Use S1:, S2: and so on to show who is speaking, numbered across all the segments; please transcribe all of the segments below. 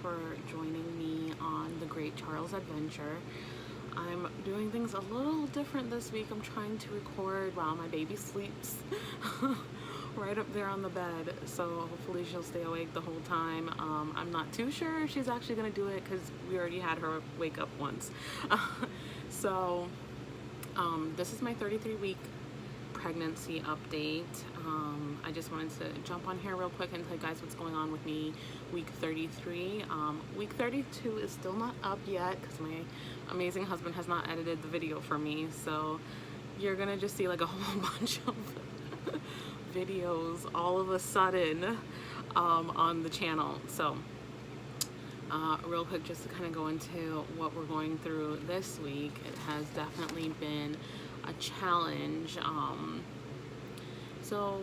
S1: for joining me on the Great Charles Adventure. I'm doing things a little different this week. I'm trying to record while my baby sleeps right up there on the bed, so hopefully she'll stay awake the whole time. I'm not too sure if she's actually gonna do it because we already had her wake up once. So this is my 33-week pregnancy update. I just wanted to jump on here real quick and tell you guys what's going on with me week 33. Week 32 is still not up yet because my amazing husband has not edited the video for me, so you're gonna just see like a whole bunch of videos all of a sudden on the channel. So real quick, just to kind of go into what we're going through this week, it has definitely been a challenge. So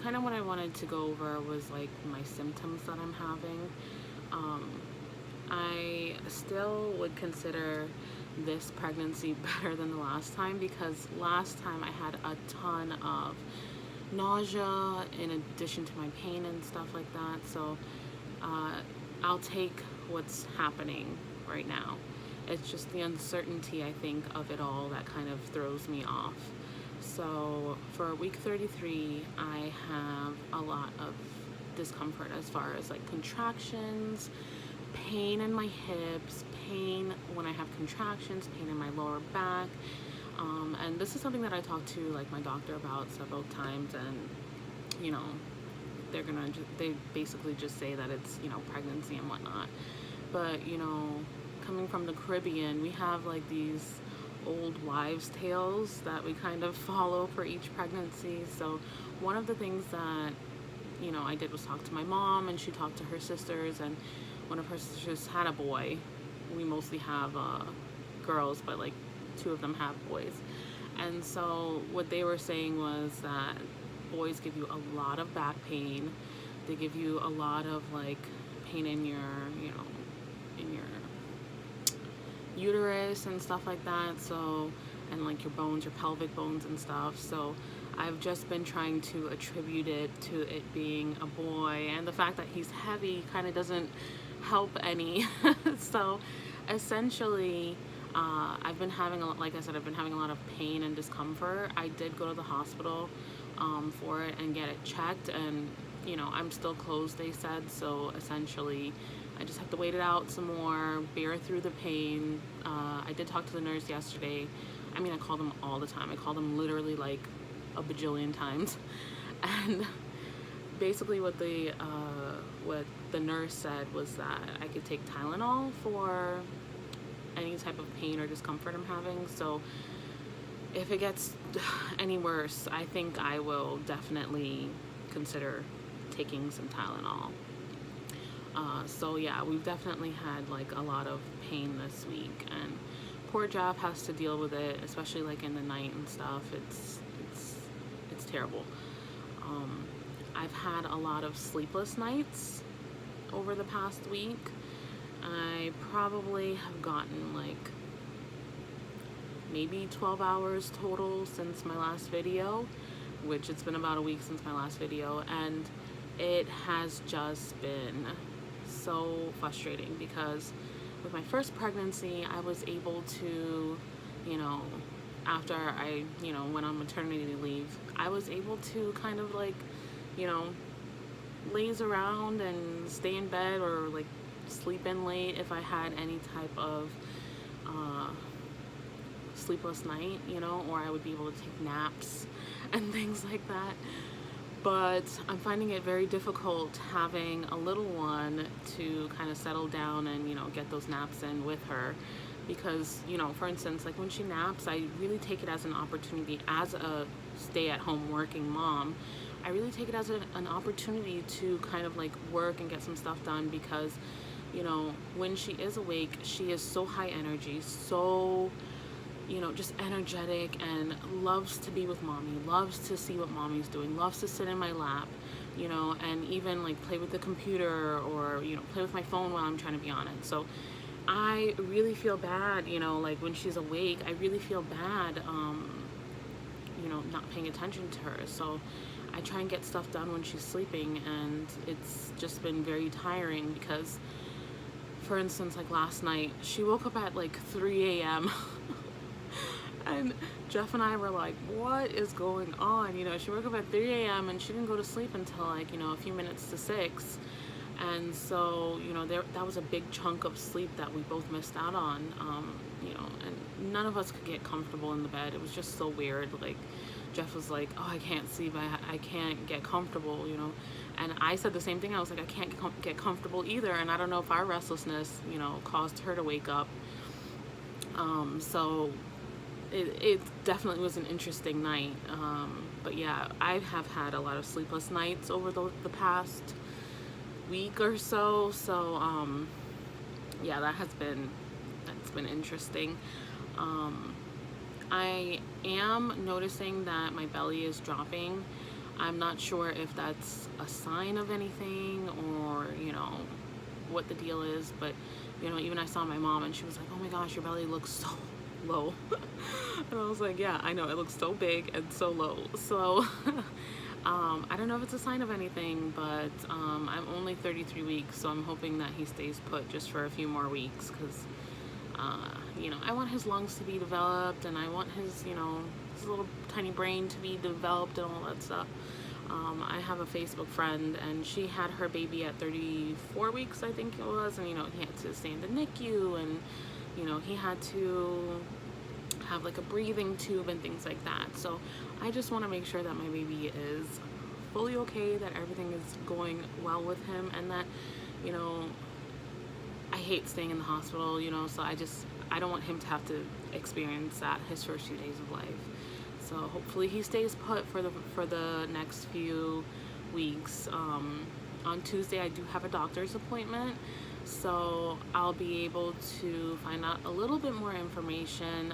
S1: kind of what I wanted to go over was like my symptoms that I'm having. I still would consider this pregnancy better than the last time because last time I had a ton of nausea in addition to my pain and stuff like that. So I'll take what's happening right now. It's just the uncertainty, I think, of it all that kind of throws me off. So for week 33, I have a lot of discomfort as far as like contractions, pain in my hips, pain when I have contractions, pain in my lower back. And this is something that I talked to like my doctor about several times, and you know, they basically just say that it's, you know, pregnancy and whatnot. But you know, coming from the Caribbean, we have like these old wives' tales that we kind of follow for each pregnancy. So one of the things that, you know, I did was talk to my mom, and she talked to her sisters, and one of her sisters had a boy. We mostly have girls, but like 2 of them have boys. And so what they were saying was that boys give you a lot of back pain. They give you a lot of like pain in your, you know, in your uterus and stuff like that. So, and like your bones, your pelvic bones and stuff. So I've just been trying to attribute it to it being a boy, and the fact that he's heavy kind of doesn't help any. So essentially I've been having like I said, I've been having a lot of pain and discomfort. I did go to the hospital for it and get it checked, and you know, I'm still closed, they said. So essentially I just have to wait it out some more, bear through the pain. I did talk to the nurse yesterday. I mean, I call them all the time. I call them literally like a bajillion times. And basically what the nurse said was that I could take Tylenol for any type of pain or discomfort I'm having. So if it gets any worse, I think I will definitely consider taking some Tylenol. So yeah, we've definitely had like a lot of pain this week, and poor Jeff has to deal with it, especially like in the night and stuff. It's terrible. I've had a lot of sleepless nights over the past week. I probably have gotten like maybe 12 hours total since my last video, which it's been about a week since my last video, and it has just been so frustrating because with my first pregnancy I was able to, you know, after I, you know, went on maternity leave, I was able to kind of like, you know, laze around and stay in bed or like sleep in late if I had any type of sleepless night, you know, or I would be able to take naps and things like that. But I'm finding it very difficult having a little one to kind of settle down and, you know, get those naps in with her, because, you know, for instance, like when she naps, I really take it as an opportunity as a stay-at-home working mom. I really take it as an opportunity to kind of like work and get some stuff done, because, you know, when she is awake, she is so high energy, so, you know, just energetic, and loves to be with mommy, loves to see what mommy's doing, loves to sit in my lap, you know, and even like play with the computer or, you know, play with my phone while I'm trying to be on it. So I really feel bad, you know, like when she's awake, I really feel bad, you know, not paying attention to her. So I try and get stuff done when she's sleeping, and it's just been very tiring because for instance, like last night, she woke up at like 3 a.m. And Jeff and I were like, what is going on? You know, she woke up at 3 a.m. and she didn't go to sleep until like, you know, a few minutes to 6. And so, you know, that was a big chunk of sleep that we both missed out on. You know, and none of us could get comfortable in the bed. It was just so weird. Like, Jeff was like, oh, I can't sleep. I can't get comfortable, you know. And I said the same thing. I was like, I can't get comfortable either. And I don't know if our restlessness, you know, caused her to wake up. So it definitely was an interesting night. But yeah, I have had a lot of sleepless nights over the past week or so. So yeah, that's been interesting. I am noticing that my belly is dropping. I'm not sure if that's a sign of anything or, you know, what the deal is, but, you know, even I saw my mom and she was like, oh my gosh, your belly looks so low. And I was like, yeah, I know, it looks so big and so low. So I don't know if it's a sign of anything, but I'm only 33 weeks, so I'm hoping that he stays put just for a few more weeks, because you know, I want his lungs to be developed, and I want his, you know, his little tiny brain to be developed and all that stuff. I have a Facebook friend, and she had her baby at 34 weeks, I think it was, and, you know, he had to stay in the NICU, and, you know, he had to have like a breathing tube and things like that. So I just want to make sure that my baby is fully okay, that everything is going well with him, and that, you know, I hate staying in the hospital, you know, so I don't want him to have to experience that his first few days of life. So hopefully he stays put for the next few weeks. On Tuesday I do have a doctor's appointment, so I'll be able to find out a little bit more information.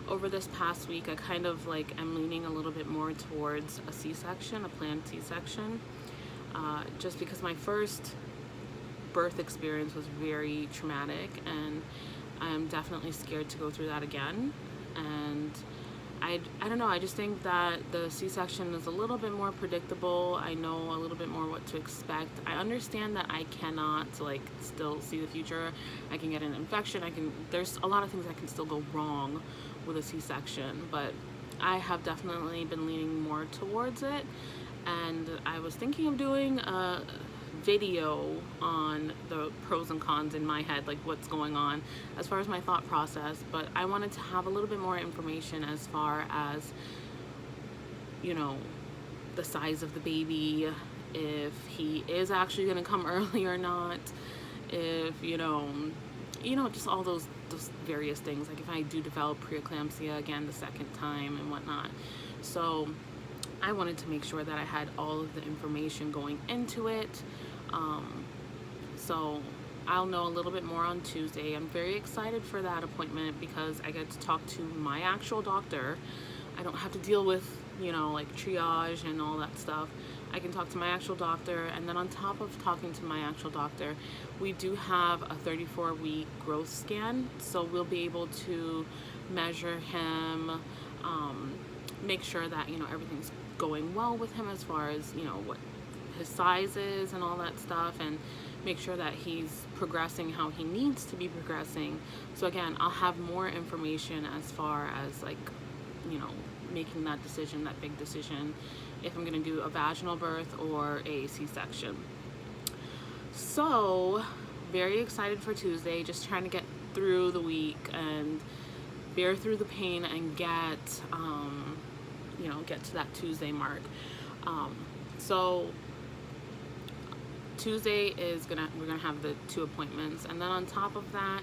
S1: Over this past week, I kind of like am leaning a little bit more towards a C-section, a planned C-section, just because my first birth experience was very traumatic, and I'm definitely scared to go through that again. And I don't know, I just think that the C-section is a little bit more predictable. I know a little bit more what to expect. I understand that I cannot like still see the future. I can get an infection, there's a lot of things that can still go wrong with a C-section, but I have definitely been leaning more towards it. And I was thinking of doing a video on the pros and cons in my head, like what's going on as far as my thought process, but I wanted to have a little bit more information as far as, you know, the size of the baby, if he is actually going to come early or not, if, you know, just all those various things, like if I do develop preeclampsia again the second time and whatnot. So I wanted to make sure that I had all of the information going into it. So I'll know a little bit more on Tuesday. I'm very excited for that appointment because I get to talk to my actual doctor. I don't have to deal with, you know, like triage and all that stuff. I can talk to my actual doctor, and then on top of talking to my actual doctor, we do have a 34-week growth scan, so we'll be able to measure him, make sure that, you know, everything's going well with him as far as, you know, what his size is and all that stuff, and make sure that he's progressing how he needs to be progressing. So again, I'll have more information as far as, like, you know, making that decision, that big decision, if I'm going to do a vaginal birth or a C-section. So very excited for Tuesday, just trying to get through the week and bear through the pain and get you know, get to that Tuesday mark. So Tuesday we're gonna have the 2 appointments, and then on top of that,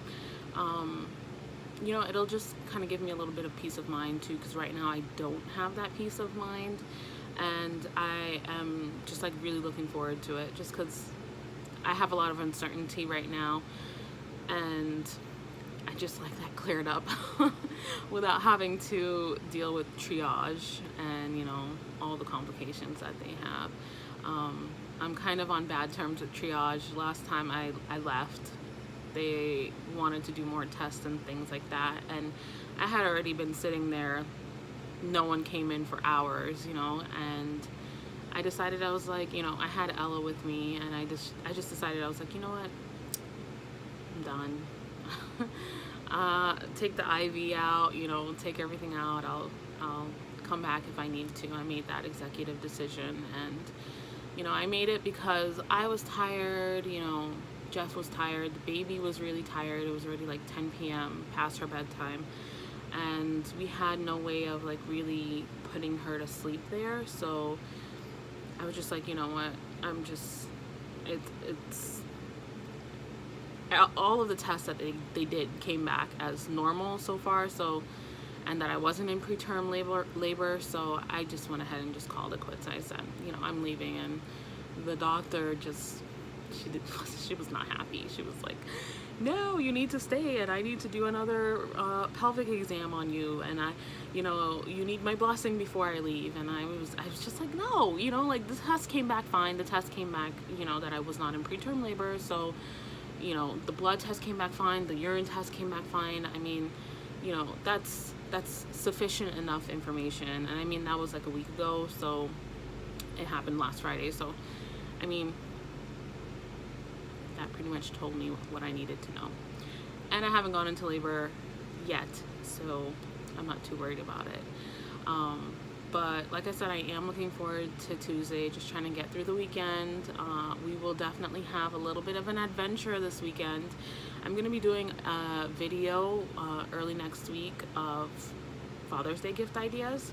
S1: you know, it'll just kind of give me a little bit of peace of mind too, because right now I don't have that peace of mind, and I am just like really looking forward to it, just because I have a lot of uncertainty right now, and I just like that cleared up without having to deal with triage and, you know, all the complications that they have. I'm kind of on bad terms with triage. Last time I left, they wanted to do more tests and things like that, and I had already been sitting there. No one came in for hours, you know, and I decided, I was like, you know, I had Ella with me, and I just decided, I was like, you know what, done. Take the IV out, you know, take everything out. I'll come back if I need to. I made that executive decision, and you know, I made it because I was tired, you know, Jeff was tired, the baby was really tired. It was already like 10 p.m. past her bedtime, and we had no way of like really putting her to sleep there. So I was just like, you know what, I'm just, it's all of the tests that they did came back as normal so far, so, and that I wasn't in preterm labor, so I just went ahead and just called it quits. I said, you know, I'm leaving. And the doctor just, she was not happy. She was like, no, you need to stay, and I need to do another pelvic exam on you, and you know, you need my blessing before I leave. And I was just like, no, you know, like the test came back fine. The test came back, you know, that I was not in preterm labor. So, you know, the blood test came back fine. The urine test came back fine. I mean, you know, that's sufficient enough information. And I mean, that was like a week ago, so it happened last Friday. So, I mean, that pretty much told me what I needed to know. And I haven't gone into labor yet, so I'm not too worried about it. But like I said, I am looking forward to Tuesday, just trying to get through the weekend. We will definitely have a little bit of an adventure this weekend. I'm going to be doing a video early next week of Father's Day gift ideas,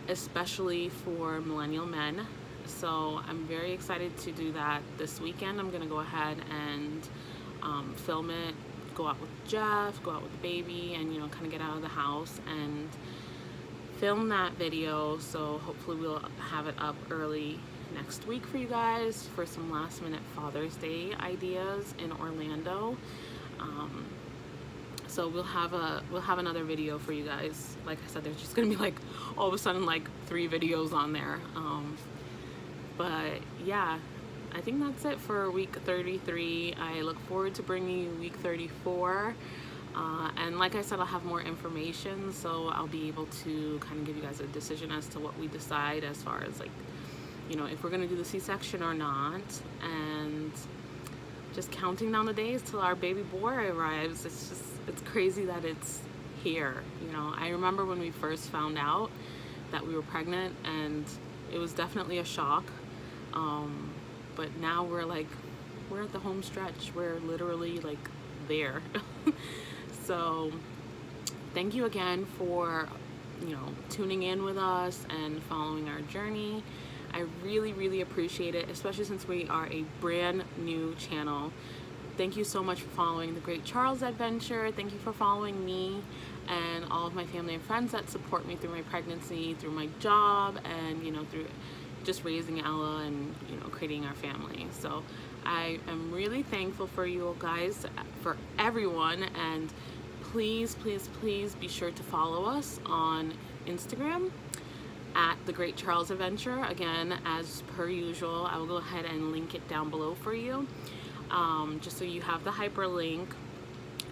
S1: especially for millennial men. So I'm very excited to do that this weekend. I'm going to go ahead and film it, go out with Jeff, go out with the baby, and, you know, kind of get out of the house and film that video. So hopefully we'll have it up early next week for you guys for some last minute Father's Day ideas in Orlando. So we'll have another video for you guys. Like I said, there's just gonna be like all of a sudden like 3 videos on there. But yeah, I think that's it for week 33. I look forward to bringing you week 34. And like I said, I'll have more information, so I'll be able to kind of give you guys a decision as to what we decide as far as like, you know, if we're gonna do the C-section or not. And just counting down the days till our baby boy arrives. It's crazy that it's here. You know, I remember when we first found out that we were pregnant, and it was definitely a shock. But now we're at the home stretch. We're literally like there. So thank you again for, you know, tuning in with us and following our journey. I really appreciate it, especially since we are a brand new channel. Thank you so much for following the Great Charles Adventure. Thank you for following me and all of my family and friends that support me through my pregnancy, through my job, and, you know, through just raising Ella and, you know, creating our family. So I am really thankful for you guys, for everyone, and please be sure to follow us on Instagram at the Great Charles Adventure. Again, as per usual, I will go ahead and link it down below for you, just so you have the hyperlink.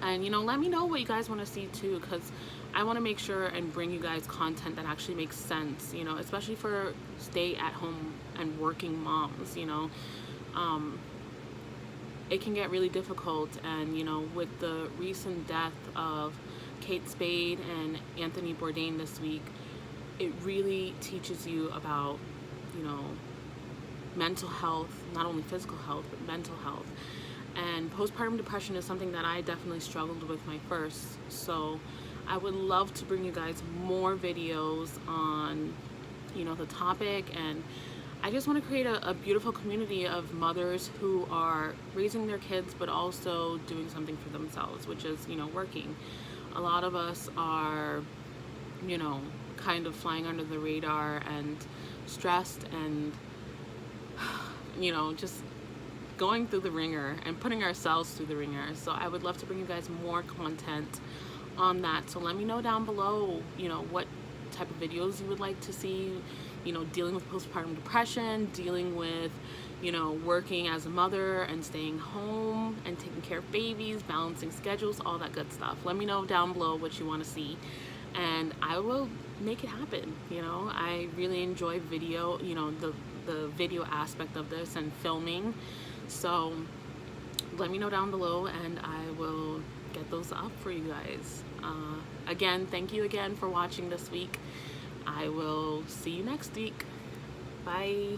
S1: And, you know, let me know what you guys want to see too, because I want to make sure and bring you guys content that actually makes sense, you know, especially for stay-at-home and working moms. You know, it can get really difficult, and, you know, with the recent death of Kate Spade and Anthony Bourdain this week, it really teaches you about, you know, mental health, not only physical health, but mental health. And postpartum depression is something that I definitely struggled with my first. So I would love to bring you guys more videos on, you know, the topic. And I just want to create a beautiful community of mothers who are raising their kids, but also doing something for themselves, which is, you know, working. A lot of us are, you know, kind of flying under the radar and stressed and, you know, just going through the ringer and putting ourselves through the ringer. So I would love to bring you guys more content on that. So let me know down below, you know, what type of videos you would like to see, you know, dealing with postpartum depression, dealing with, you know, working as a mother and staying home and taking care of babies, balancing schedules, all that good stuff. Let me know down below what you want to see, and I will make it happen. You know, I really enjoy video, you know, the video aspect of this and filming. So let me know down below and I will get those up for you guys. Again, thank you again for watching this week. I will see you next week. Bye.